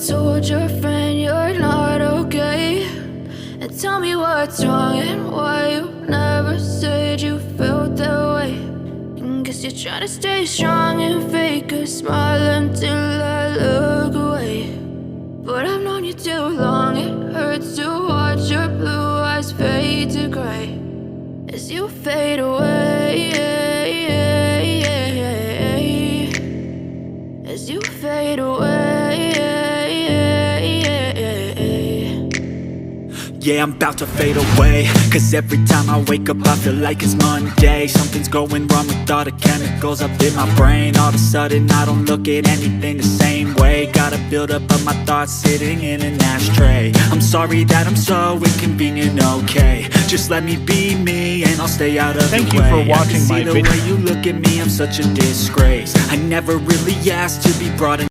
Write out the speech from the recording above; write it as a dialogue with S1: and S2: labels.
S1: told your friend you're not okay? And tell me what's wrong and why you never said you felt that way. And guess you're trying to stay strong and fake a smile until I look away. But I've known you too long, it hurts to watch your blue eyes fade to gray as you fade away, as you fade away.
S2: Yeah, I'm about to fade away, cause every time I wake up I feel like it's Monday. Something's going wrong with all the chemicals up in my brain. All of a sudden I don't look at anything the same way. Gotta build up of my thoughts sitting in an ashtray. I'm sorry that I'm so inconvenient, okay? Just let me be me and I'll stay out of the way.
S3: Thank you for watching my
S2: video. The way you look at me, I'm such a disgrace. I never really asked to be brought in